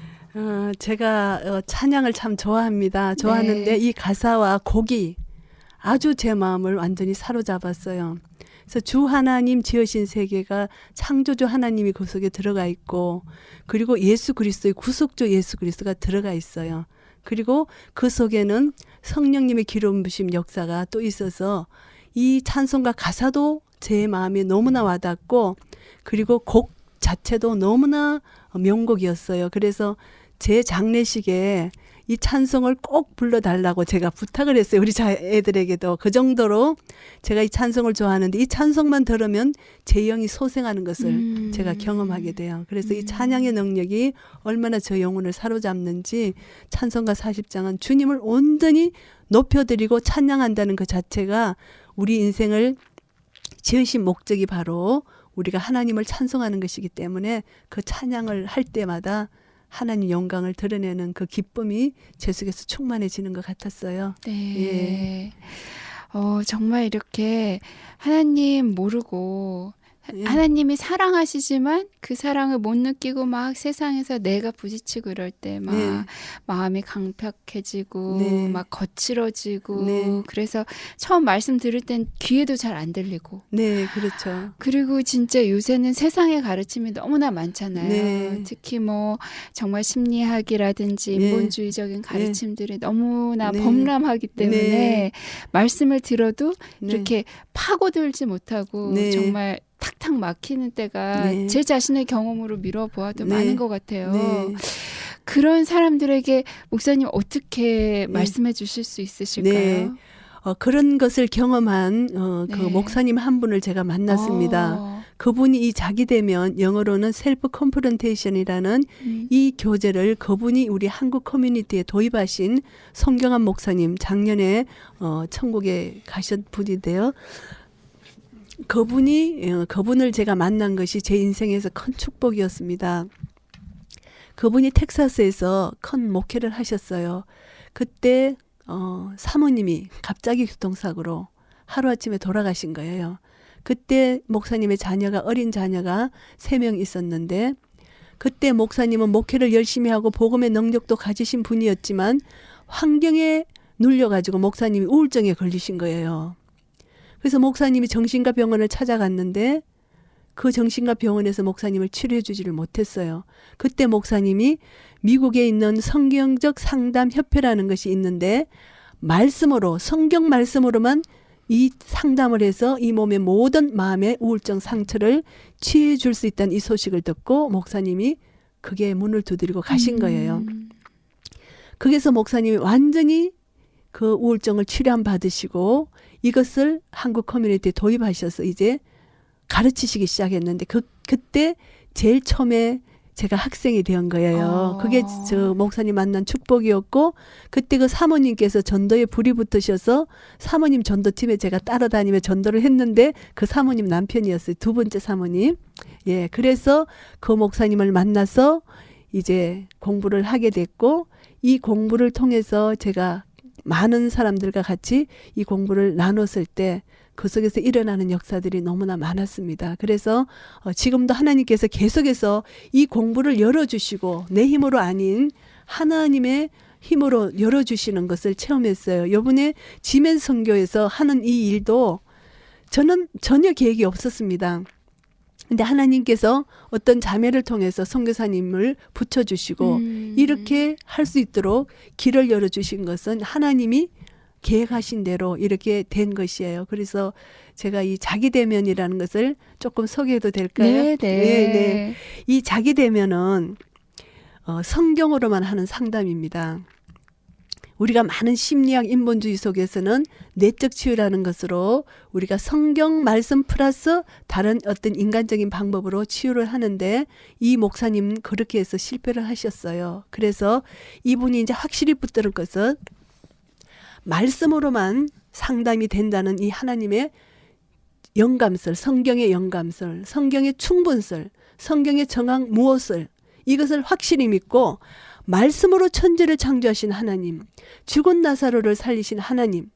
Speaker 2: 제가 찬양을 참 좋아합니다. 좋아하는데
Speaker 1: 네.
Speaker 2: 이 가사와 곡이 아주 제 마음을 완전히 사로잡았어요. 그래서 주 하나님 지으신 세계가 창조주 하나님이 그 속에 들어가 있고, 그리고 예수 그리스도의 구속주 예수 그리스도가 들어가 있어요. 그리고 그 속에는 성령님의 기름 부심 역사가 또 있어서 이 찬송가 가사도 제 마음에 너무나 와닿고, 그리고 곡 자체도 너무나 명곡이었어요. 그래서 제 장례식에 이 찬송을 꼭 불러달라고 제가 부탁을 했어요. 우리 애들에게도. 그 정도로 제가 이 찬송을 좋아하는데, 이 찬송만 들으면 제 영이 소생하는 것을 제가 경험하게 돼요. 그래서 이 찬양의 능력이 얼마나 저 영혼을 사로잡는지, 찬송가 40장은 주님을 온전히 높여드리고 찬양한다는 그 자체가 우리 인생을 지으신 목적이 바로 우리가 하나님을 찬송하는 것이기 때문에, 그 찬양을 할 때마다 하나님 영광을 드러내는 그 기쁨이 제 속에서 충만해지는 것 같았어요.
Speaker 1: 네. 정말 이렇게 하나님 모르고 하나님이 사랑하시지만 그 사랑을 못 느끼고 막 세상에서 내가 부딪히고 이럴 때 막 마음이 강팍해지고 막 거칠어지고, 그래서 처음 말씀 들을 땐 귀에도 잘 안 들리고.
Speaker 2: 네, 그렇죠.
Speaker 1: 그리고 진짜 요새는 세상의 가르침이 너무나 많잖아요.
Speaker 2: 네.
Speaker 1: 특히 뭐 정말 심리학이라든지 인본주의적인 가르침들이 너무나
Speaker 2: 네.
Speaker 1: 범람하기 때문에
Speaker 2: 네.
Speaker 1: 말씀을 들어도
Speaker 2: 네.
Speaker 1: 이렇게 파고들지 못하고
Speaker 2: 네.
Speaker 1: 정말 탁탁 막히는 때가
Speaker 2: 네.
Speaker 1: 제 자신의 경험으로 미뤄보아도
Speaker 2: 네.
Speaker 1: 많은 것 같아요.
Speaker 2: 네.
Speaker 1: 그런 사람들에게 목사님 어떻게 말씀해 주실 수 있으실까요?
Speaker 2: 네. 그런 것을 경험한 그
Speaker 1: 네.
Speaker 2: 목사님 한 분을 제가 만났습니다. 그분이 이 자기 대면, 영어로는 셀프 컴프런테이션이라는 이 교재를 그분이 우리 한국 커뮤니티에 도입하신 성경한 목사님, 작년에 천국에 가신 분인데요. 그분을 제가 만난 것이 제 인생에서 큰 축복이었습니다. 그분이 텍사스에서 큰 목회를 하셨어요. 그때 사모님이 갑자기 교통사고로 하루아침에 돌아가신 거예요. 그때 목사님의 자녀가, 어린 자녀가 3명 있었는데, 그때 목사님은 목회를 열심히 하고 복음의 능력도 가지신 분이었지만 환경에 눌려가지고 목사님이 우울증에 걸리신 거예요. 그래서 목사님이 정신과 병원을 찾아갔는데 그 정신과 병원에서 목사님을 치료해 주지를 못했어요. 그때 목사님이 미국에 있는 성경적 상담 협회라는 것이 있는데, 말씀으로, 성경 말씀으로만 이 상담을 해서 이 몸의 모든 마음의 우울증 상처를 치유해 줄 수 있다는 이 소식을 듣고 목사님이 그게 문을 두드리고 가신 거예요. 거기서 목사님이 완전히 그 우울증을 치료함 받으시고 이것을 한국 커뮤니티에 도입하셔서 이제 가르치시기 시작했는데, 그때 제일 처음에 제가 학생이 된 거예요. 그게 저 목사님 만난 축복이었고, 그때 그 사모님께서 전도에 불이 붙으셔서 사모님 전도팀에 제가 따라다니며 전도를 했는데 그 사모님 남편이었어요. 2번째 사모님. 예, 그래서 그 목사님을 만나서 이제 공부를 하게 됐고, 이 공부를 통해서 제가 많은 사람들과 같이 이 공부를 나눴을 때 그 속에서 일어나는 역사들이 너무나 많았습니다. 그래서 지금도 하나님께서 계속해서 이 공부를 열어주시고 내 힘으로 아닌 하나님의 힘으로 열어주시는 것을 체험했어요. 요번에 지멘 선교에서 하는 이 일도 저는 전혀 계획이 없었습니다. 근데 하나님께서 어떤 자매를 통해서 선교사님을 붙여주시고 이렇게 할 수 있도록 길을 열어주신 것은 하나님이 계획하신 대로 이렇게 된 것이에요. 그래서 제가 이 자기대면이라는 것을 조금 소개해도 될까요? 네. 이 자기대면은 성경으로만 하는 상담입니다. 우리가 많은 심리학 인본주의 속에서는 내적 치유라는 것으로 우리가 성경 말씀 플러스 다른 어떤 인간적인 방법으로 치유를 하는데, 이 목사님 그렇게 해서 실패를 하셨어요. 그래서 이분이 이제 확실히 붙드는 것은 말씀으로만 상담이 된다는 이 하나님의 영감설, 성경의 영감설, 성경의 충분설, 성경의 정황 무엇을, 이것을 확실히 믿고 말씀으로 천지를 창조하신 하나님, 죽은 나사로를 살리신 하나님,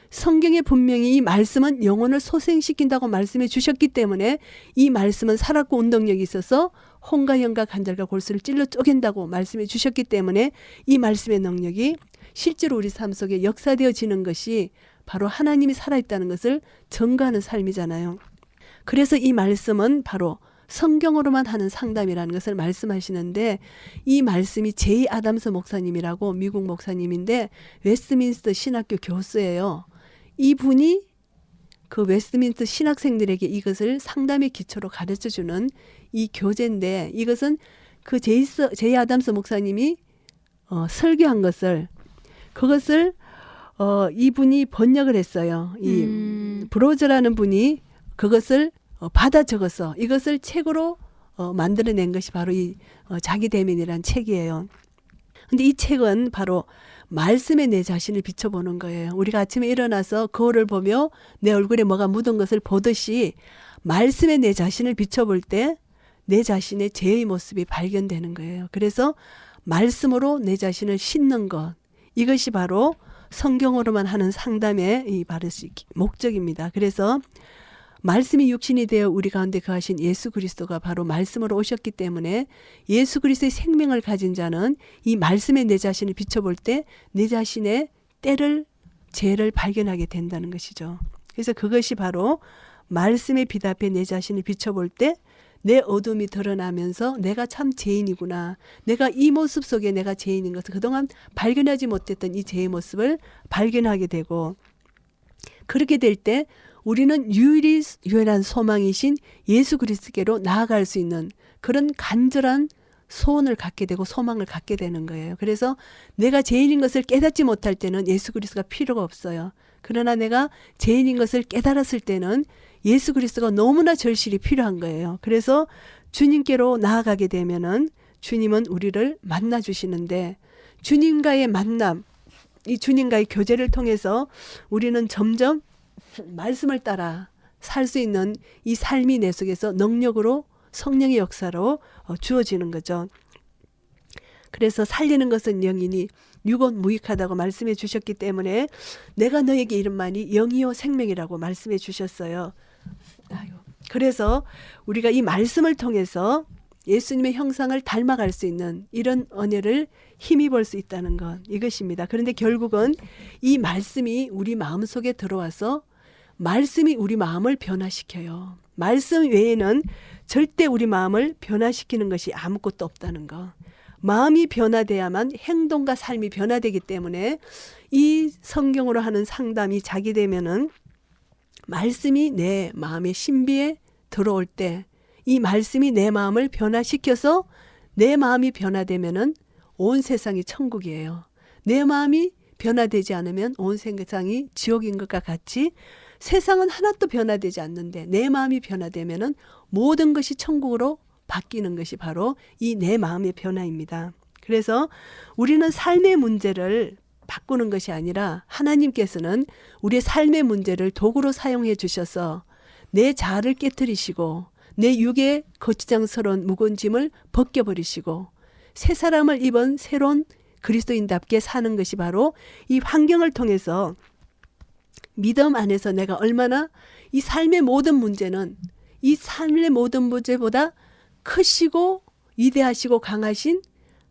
Speaker 2: 성경에 분명히 이 말씀은 영혼을 소생시킨다고 말씀해 주셨기 때문에 이 말씀은 살았고 운동력이 있어서 혼과 영과 관절과 골수를 찔러 쪼갠다고 말씀해 주셨기 때문에 이 말씀의 능력이 실제로 우리 삶 속에 역사되어지는 것이 바로 하나님이 살아있다는 것을 증거하는 삶이잖아요. 그래서 이 말씀은 바로 성경으로만 하는 상담이라는 것을 말씀하시는데, 이 말씀이 제이 아담스 목사님이라고 미국 목사님인데 웨스트민스터 신학교 교수예요. 이분이 그 웨스트민스터 신학생들에게 이것을 상담의 기초로 가르쳐주는 이 교재인데, 이것은 그 제이 아담스 목사님이 설교한 것을, 그것을 이분이 번역을 했어요. 이 브로저라는 분이 그것을 받아 적어서 이것을 책으로 만들어낸 것이 바로 이 자기 대면이라는 책이에요. 근데 이 책은 바로 말씀에 내 자신을 비춰보는 거예요. 우리가 아침에 일어나서 거울을 보며 내 얼굴에 뭐가 묻은 것을 보듯이 말씀에 내 자신을 비춰볼 때 내 자신의 죄의 모습이 발견되는 거예요. 그래서 말씀으로 내 자신을 씻는 것, 이것이 바로 성경으로만 하는 상담의 이 바로 목적입니다. 그래서 말씀이 육신이 되어 우리 가운데 거하신 예수 그리스도가 바로 말씀으로 오셨기 때문에 예수 그리스도의 생명을 가진 자는 이 말씀에 내 자신을 비춰볼 때 내 자신의 때를, 죄를 발견하게 된다는 것이죠. 그래서 그것이 바로 말씀의 빛 앞에 내 자신을 비춰볼 때 내 어둠이 드러나면서 내가 참 죄인이구나, 내가 이 모습 속에 내가 죄인인 것을 그동안 발견하지 못했던 이 죄의 모습을 발견하게 되고, 그렇게 될 때 우리는 유일한 소망이신 예수 그리스도께로 나아갈 수 있는 그런 간절한 소원을 갖게 되고 소망을 갖게 되는 거예요. 그래서 내가 죄인인 것을 깨닫지 못할 때는 예수 그리스도가 필요가 없어요. 그러나 내가 죄인인 것을 깨달았을 때는 예수 그리스도가 너무나 절실히 필요한 거예요. 그래서 주님께로 나아가게 되면은 주님은 우리를 만나 주시는데, 주님과의 만남, 이 주님과의 교제를 통해서 우리는 점점 말씀을 따라 살 수 있는 이 삶이 내 속에서 능력으로, 성령의 역사로 주어지는 거죠. 그래서 살리는 것은 영이니 육은 무익하다고 말씀해 주셨기 때문에 내가 너에게 이름하니 영이요 생명이라고 말씀해 주셨어요. 그래서 우리가 이 말씀을 통해서 예수님의 형상을 닮아갈 수 있는 이런 은혜를 힘입을 수 있다는 것, 이것입니다. 그런데 결국은 이 말씀이 우리 마음속에 들어와서 말씀이 우리 마음을 변화시켜요. 말씀 외에는 절대 우리 마음을 변화시키는 것이 아무것도 없다는 것. 마음이 변화돼야만 행동과 삶이 변화되기 때문에 이 성경으로 하는 상담이 자기되면은 말씀이 내 마음의 신비에 들어올 때 이 말씀이 내 마음을 변화시켜서 내 마음이 변화되면은 온 세상이 천국이에요. 내 마음이 변화되지 않으면 온 세상이 지옥인 것과 같이 세상은 하나도 변화되지 않는데 내 마음이 변화되면은 모든 것이 천국으로 바뀌는 것이 바로 이 내 마음의 변화입니다. 그래서 우리는 삶의 문제를 바꾸는 것이 아니라 하나님께서는 우리의 삶의 문제를 도구로 사용해 주셔서 내 자아를 깨뜨리시고 내 육의 거추장스러운 무거운 짐을 벗겨버리시고 새 사람을 입은 새로운 그리스도인답게 사는 것이 바로 이 환경을 통해서 믿음 안에서 내가 얼마나 이 삶의 모든 문제는 이 삶의 모든 문제보다 크시고 위대하시고 강하신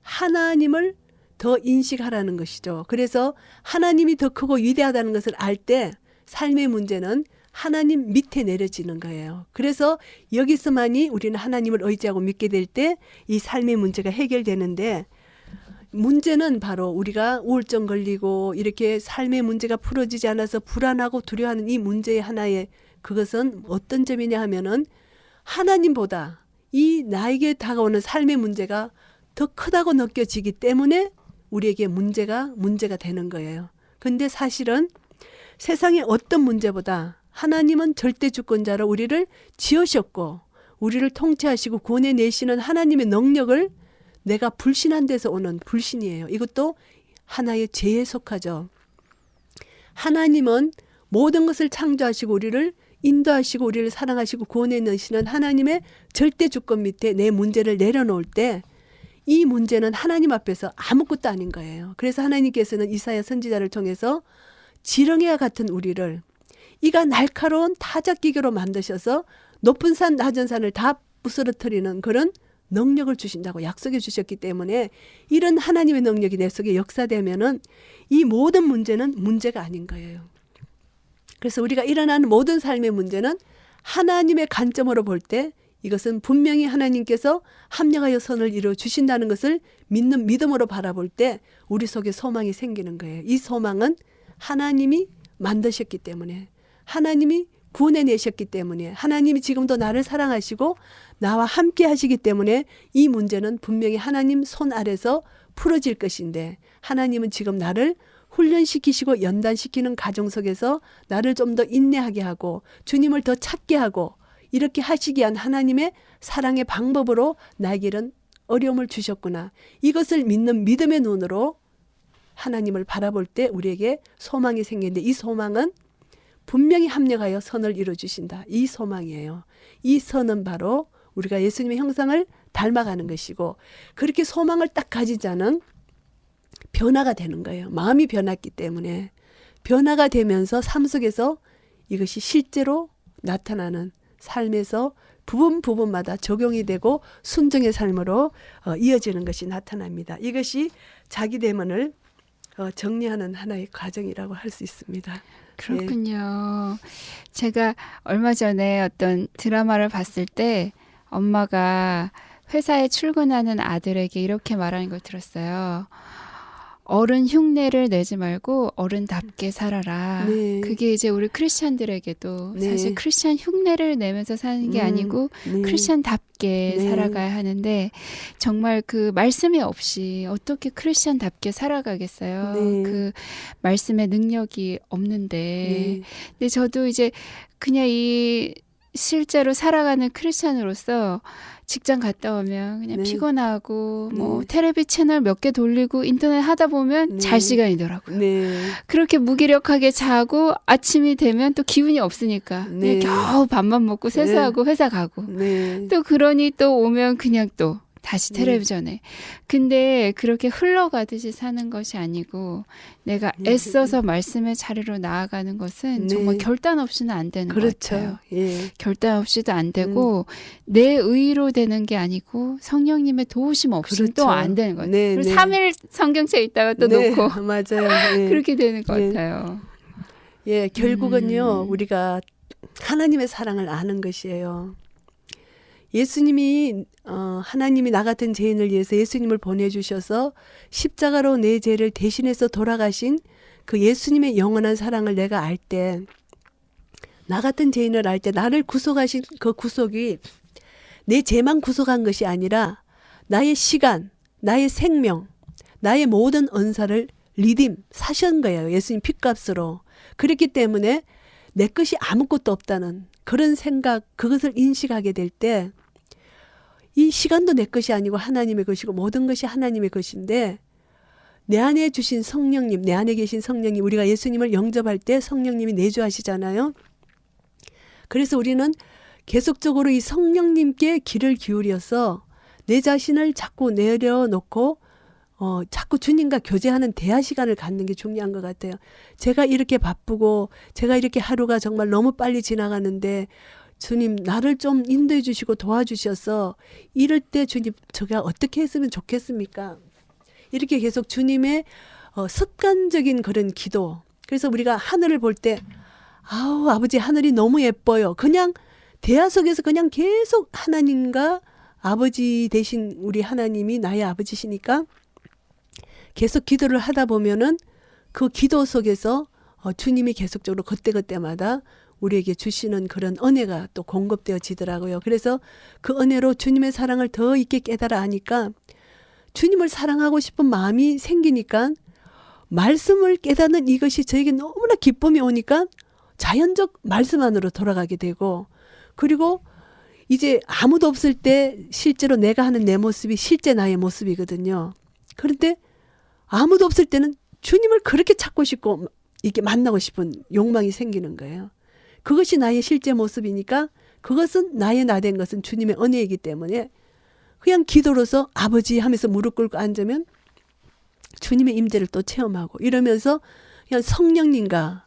Speaker 2: 하나님을 더 인식하라는 것이죠. 그래서 하나님이 더 크고 위대하다는 것을 알 때 삶의 문제는 하나님 밑에 내려지는 거예요. 그래서 여기서만이 우리는 하나님을 의지하고 믿게 될 때 이 삶의 문제가 해결되는데, 문제는 바로 우리가 우울증 걸리고 이렇게 삶의 문제가 풀어지지 않아서 불안하고 두려워하는 이 문제의 하나의 그것은 어떤 점이냐 하면은 하나님보다 이 나에게 다가오는 삶의 문제가 더 크다고 느껴지기 때문에 우리에게 문제가 되는 거예요. 근데 사실은 세상의 어떤 문제보다 하나님은 절대 주권자로 우리를 지으셨고 우리를 통치하시고 구원해내시는 하나님의 능력을 내가 불신한 데서 오는 불신이에요. 이것도 하나의 죄에 속하죠. 하나님은 모든 것을 창조하시고 우리를 인도하시고 우리를 사랑하시고 구원해내시는 하나님의 절대 주권 밑에 내 문제를 내려놓을 때 이 문제는 하나님 앞에서 아무것도 아닌 거예요. 그래서 하나님께서는 이사야 선지자를 통해서 지렁이와 같은 우리를 이가 날카로운 타작기계로 만드셔서 높은 산 낮은 산을 다 부스러뜨리는 그런 능력을 주신다고 약속해 주셨기 때문에 이런 하나님의 능력이 내 속에 역사되면은 이 모든 문제는 문제가 아닌 거예요. 그래서 우리가 일어나는 모든 삶의 문제는 하나님의 관점으로 볼 때 이것은 분명히 하나님께서 합력하여 선을 이루어 주신다는 것을 믿는 믿음으로 바라볼 때 우리 속에 소망이 생기는 거예요. 이 소망은 하나님이 만드셨기 때문에, 하나님이 구원해내셨기 때문에, 하나님이 지금도 나를 사랑하시고 나와 함께 하시기 때문에 이 문제는 분명히 하나님 손 아래서 풀어질 것인데, 하나님은 지금 나를 훈련시키시고 연단시키는 가정 속에서 나를 좀 더 인내하게 하고 주님을 더 찾게 하고 이렇게 하시기 위한 하나님의 사랑의 방법으로 나에게 이런 어려움을 주셨구나. 이것을 믿는 믿음의 눈으로 하나님을 바라볼 때 우리에게 소망이 생기는데, 이 소망은 분명히 합력하여 선을 이루어주신다. 이 소망이에요. 이 선은 바로 우리가 예수님의 형상을 닮아가는 것이고, 그렇게 소망을 딱 가지자는 변화가 되는 거예요. 마음이 변했기 때문에 변화가 되면서 삶 속에서 이것이 실제로 나타나는 삶에서 부분마다 적용이 되고 순종의 삶으로 이어지는 것이 나타납니다. 이것이 자기 대면을 정리하는 하나의 과정이라고 할 수 있습니다.
Speaker 1: 그렇군요. 제가 얼마 전에 어떤 드라마를 봤을 때 엄마가 회사에 출근하는 아들에게 이렇게 말하는 걸 들었어요. 어른 흉내를 내지 말고 어른답게 살아라.
Speaker 2: 네.
Speaker 1: 그게 이제 우리 크리스찬들에게도
Speaker 2: 네.
Speaker 1: 사실 크리스찬 흉내를 내면서 사는 게 아니고
Speaker 2: 네.
Speaker 1: 크리스찬답게
Speaker 2: 네.
Speaker 1: 살아가야 하는데, 정말 그 말씀이 없이 어떻게 크리스찬답게 살아가겠어요.
Speaker 2: 네.
Speaker 1: 그 말씀의 능력이 없는데.
Speaker 2: 네.
Speaker 1: 근데 저도 이제 그냥 이 실제로 살아가는 크리스찬으로서 직장 갔다 오면 그냥
Speaker 2: 네.
Speaker 1: 피곤하고 뭐
Speaker 2: 네.
Speaker 1: 텔레비 채널 몇 개 돌리고 인터넷 하다 보면
Speaker 2: 네.
Speaker 1: 잘 시간이더라고요.
Speaker 2: 네.
Speaker 1: 그렇게 무기력하게 자고 아침이 되면 또 기운이 없으니까
Speaker 2: 네.
Speaker 1: 그냥 겨우 밥만 먹고 세수하고 회사 가고,
Speaker 2: 네.
Speaker 1: 또 그러니 또 오면 그냥 또 다시 텔레비전에. 근데 그렇게 흘러가듯이 사는 것이 아니고 내가 애써서 말씀의 자리로 나아가는 것은
Speaker 2: 네.
Speaker 1: 정말 결단 없이는 안 되는 것
Speaker 2: 그렇죠.
Speaker 1: 같아요.
Speaker 2: 예.
Speaker 1: 결단 없이도 안 되고 내 의로 되는 게 아니고 성령님의 도우심 없이는
Speaker 2: 그렇죠.
Speaker 1: 또 안 되는 것 같아요.
Speaker 2: 네,
Speaker 1: 그리고
Speaker 2: 네.
Speaker 1: 3일 성경책 읽다가 또
Speaker 2: 네,
Speaker 1: 놓고
Speaker 2: 맞아요. 예.
Speaker 1: 그렇게 되는 것
Speaker 2: 네.
Speaker 1: 같아요.
Speaker 2: 예, 결국은요, 우리가 하나님의 사랑을 아는 것이에요. 예수님이 하나님이 나 같은 죄인을 위해서 예수님을 보내주셔서 십자가로 내 죄를 대신해서 돌아가신 그 예수님의 영원한 사랑을 내가 알 때, 나 같은 죄인을 알 때 나를 구속하신 그 구속이 내 죄만 구속한 것이 아니라 나의 시간, 나의 생명, 나의 모든 은사를 리딤 사신 거예요. 예수님 핏값으로. 그렇기 때문에 내 것이 아무것도 없다는 그런 생각, 그것을 인식하게 될 때 이 시간도 내 것이 아니고 하나님의 것이고 모든 것이 하나님의 것인데, 내 안에 주신 성령님, 내 안에 계신 성령님, 우리가 예수님을 영접할 때 성령님이 내주하시잖아요. 그래서 우리는 계속적으로 이 성령님께 귀를 기울여서 내 자신을 자꾸 내려놓고 자꾸 주님과 교제하는 대화 시간을 갖는 게 중요한 것 같아요. 제가 이렇게 바쁘고 제가 이렇게 하루가 정말 너무 빨리 지나가는데 주님 나를 좀 인도해 주시고 도와주셔서 이럴 때 주님 제가 어떻게 했으면 좋겠습니까? 이렇게 계속 주님의 습관적인 그런 기도. 그래서 우리가 하늘을 볼 때 아우 아버지 하늘이 너무 예뻐요. 그냥 대화 속에서 그냥 계속 하나님과 아버지 대신 우리 하나님이 나의 아버지시니까 계속 기도를 하다 보면은 그 기도 속에서 주님이 계속적으로 그때그때마다 우리에게 주시는 그런 은혜가 또 공급되어지더라고요. 그래서 그 은혜로 주님의 사랑을 더 있게 깨달아 하니까 주님을 사랑하고 싶은 마음이 생기니까 말씀을 깨닫는 이것이 저에게 너무나 기쁨이 오니까 자연적 말씀 안으로 돌아가게 되고, 그리고 이제 아무도 없을 때 실제로 내가 하는 내 모습이 실제 나의 모습이거든요. 그런데 아무도 없을 때는 주님을 그렇게 찾고 싶고 이렇게 만나고 싶은 욕망이 생기는 거예요. 그것이 나의 실제 모습이니까 그것은 나의 나 된 것은 주님의 은혜이기 때문에 그냥 기도로서 아버지 하면서 무릎 꿇고 앉으면 주님의 임재를 또 체험하고 이러면서 그냥 성령님과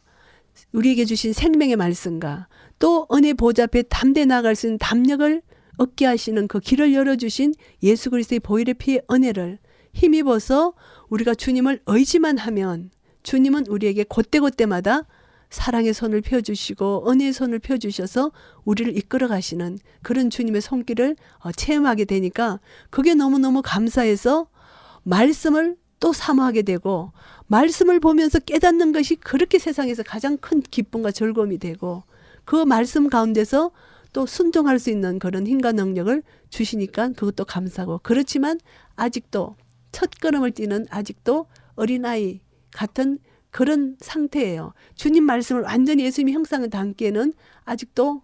Speaker 2: 우리에게 주신 생명의 말씀과 또 은혜 보좌 앞에 담대 나아갈 수 있는 담력을 얻게 하시는 그 길을 열어주신 예수 그리스도의 보혈의 피의 은혜를 힘입어서 우리가 주님을 의지만 하면 주님은 우리에게 그때그때마다 사랑의 손을 펴주시고 은혜의 손을 펴주셔서 우리를 이끌어 가시는 그런 주님의 손길을 체험하게 되니까 그게 너무너무 감사해서 말씀을 또 사모하게 되고 말씀을 보면서 깨닫는 것이 그렇게 세상에서 가장 큰 기쁨과 즐거움이 되고 그 말씀 가운데서 또 순종할 수 있는 그런 힘과 능력을 주시니까 그것도 감사하고 그렇지만 아직도 첫 걸음을 뛰는 아직도 어린아이 같은 그런 상태예요. 주님 말씀을 완전히 예수님의 형상을 담기에는 아직도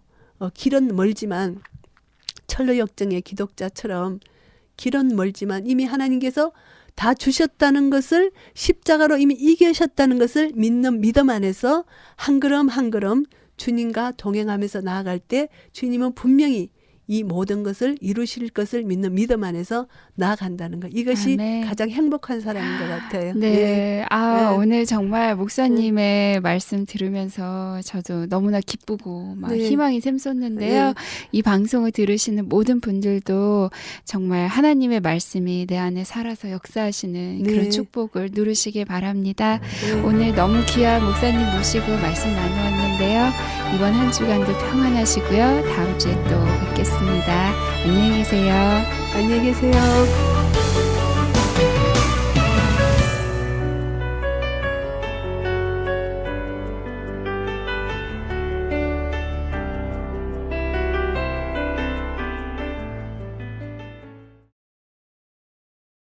Speaker 2: 길은 멀지만 철로역정의 기독자처럼 길은 멀지만 이미 하나님께서 다 주셨다는 것을 십자가로 이미 이기셨다는 것을 믿는 믿음 안에서 한 걸음 한 걸음 주님과 동행하면서 나아갈 때 주님은 분명히 이 모든 것을 이루실 것을 믿는 믿음 안에서 나아간다는 것. 이것이
Speaker 1: 아멘.
Speaker 2: 가장 행복한 사람인 것 같아요.
Speaker 1: 네.
Speaker 2: 예. 네.
Speaker 1: 오늘 정말 목사님의 말씀 들으면서 저도 너무나 기쁘고 막
Speaker 2: 네.
Speaker 1: 희망이 샘솟는데요.
Speaker 2: 네.
Speaker 1: 이 방송을 들으시는 모든 분들도 정말 하나님의 말씀이 내 안에 살아서 역사하시는
Speaker 2: 네.
Speaker 1: 그런 축복을 누리시길 바랍니다.
Speaker 2: 네.
Speaker 1: 오늘 너무 귀한 목사님 모시고 말씀 나누었는데요. 이번 한 주간도 평안하시고요. 다음 주에 또 뵙겠습니다. 안녕히 계세요.
Speaker 2: 안녕히 계세요.